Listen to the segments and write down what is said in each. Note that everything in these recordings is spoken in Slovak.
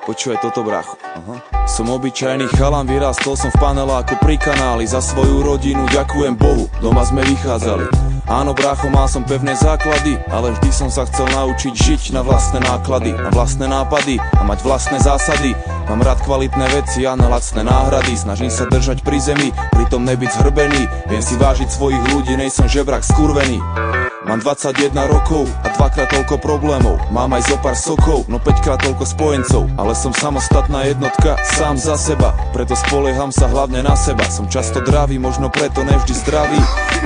Počúvaj toto, brácho. Som obyčajný chalan, vyrástol som v paneláku pri kanáli. Za svoju rodinu ďakujem Bohu, doma sme vychádzali. Áno, brácho, mal som pevné základy, ale vždy som sa chcel naučiť žiť na vlastné náklady, na vlastné nápady a mať vlastné zásady. Mám rád kvalitné veci a na lacné náhrady. Snažím sa držať pri zemi, pritom nebyť zhrbený. Viem si vážiť svojich ľudí, nejsem žebrak skurvený. Mám 21 rokov a 2-krát toľko problémov. Mám aj zo pár sokov, no 5-krát toľko spojencov. Ale som samostatná jednotka, sám za seba. Preto spolieham sa hlavne na seba. Som často dravý, možno preto nevždy zdravý.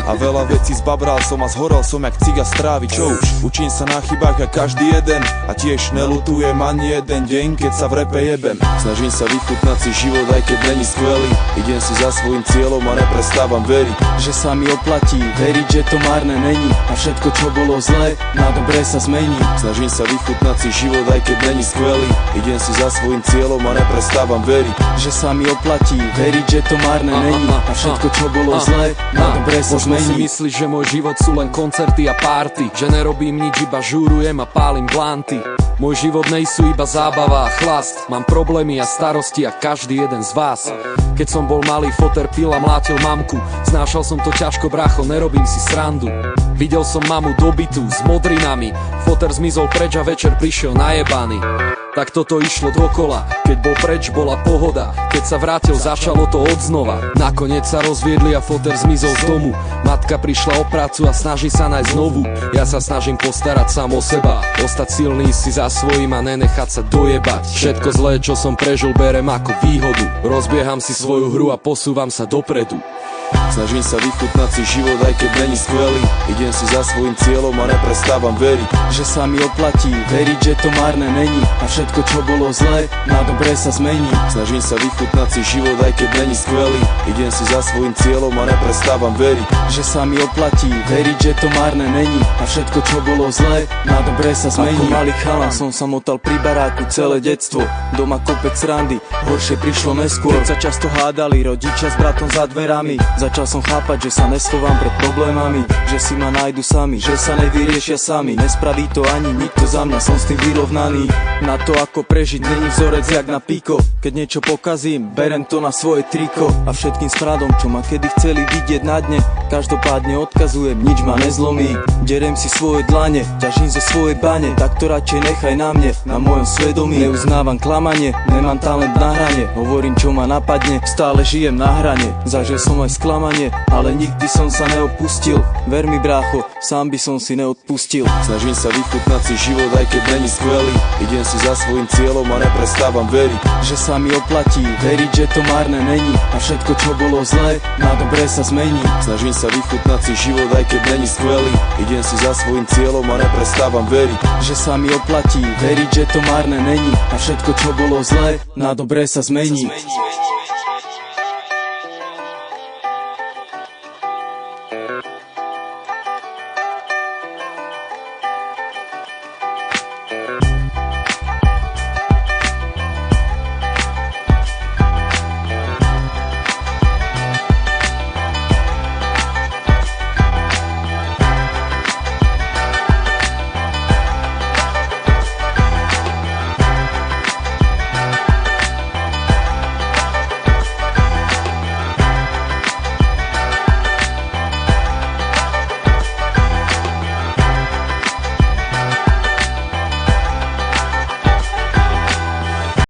A veľa vecí zbabral som a zhorel som jak ciga z trávy. Čo už? Učím sa na chybách a každý jeden. A tiež nelutujem ani jeden deň, keď sa v repe jebem. Snažím sa vychutnať si život, aj keď není skvelý. Idem si za svojím cieľom a neprestávam veriť, že sa mi oplatí veriť, že to márne není. A všetko, čo bolo zlé, na dobré sa zmení. Snažím sa vychutnať si život, aj keď není skvelý. Idem si za svojím cieľom a neprestávam veriť, že sa mi oplatí veriť, že to márne není. A všetko, čo bolo zlé, na dobré sa zmení. Možno si myslíš, že môj život sú len koncerty a párty, že nerobím nič, iba žúrujem a pálim glanty. Môj život nejsú iba zábava a chlast. Mám problémy a starosti a každý jeden z vás. Keď som bol malý, foter pil a mlátil mamku. Znášal som to ťažko, brácho, nerobím si srandu. Videl som mamu dobytú s modrinami. Foter zmizol preč a večer prišiel najebaný. Tak toto išlo dokola. Keď bol preč, bola pohoda. Keď sa vrátil, začalo to odznova. Nakoniec sa rozviedli a foter zmizol z domu. Matka prišla o prácu a snaží sa nájsť znovu. Ja sa snažím postarať sám o seba, ostať silný si za svojím a nenechať sa dojebať. Všetko zlé, čo som prežil, berem ako výhodu. Rozbieham si svoju hru a posúvam sa dopredu. Snažím sa vychutnať si život, aj keď není skvelý. Idem si za svojím cieľom a neprestávam veriť, že sa mi oplatí veriť, že to márne není. A všetko, čo bolo zlé, na dobré sa zmení. Snažím sa vychutnať si život, aj keď není skvelý. Idem si za svojím cieľom a neprestávam veriť, že sa mi oplatí veriť, že to márne není. A všetko, čo bolo zlé, na dobré sa zmení. Ako malý chalan som sa motal pri baráku celé detstvo. Doma kopec srandy, horšie prišlo neskôr. Sa často hádali rodičia s bratom za dverami. Začal som chápať, že sa neschovám pred problémami, že si ma nájdu sami, že sa nevyriešia sami. Nespraví to ani nikto za mňa, som s tým vyrovnaný. Na to, ako prežiť, není vzorec jak na píko. Keď niečo pokazím, berem to na svoje triko. A všetkým smradom, čo ma kedy chceli vidieť na dne, každopádne odkazujem, nič ma nezlomí. Derem si svoje dlane, ťažím zo svojej bane. Tak to radšej nechaj na mne, na mojom svedomí. Neuznávam klamanie, nemám talent na hrane. Hovorím, čo ma napadne, stále žijem na hrane. Zažil som aj sklamanie, ale nikdy som sa neopustil. Ver mi, brácho, sám by som si neodpustil. Snažím sa vychutnať si život, aj keď není skvelý. Idem si za svojím cieľom a neprestávam veriť, že sa mi oplatí veriť, že to márne není. A všetko, čo bolo zlé, na dobré sa zmení. Snažím sa vychutnať si život, aj keď není skvelý. Idem si za svojím cieľom a neprestávam veriť, že sa mi oplatí veriť, že to márne není. A všetko, čo bolo zlé, na dobré sa zmení.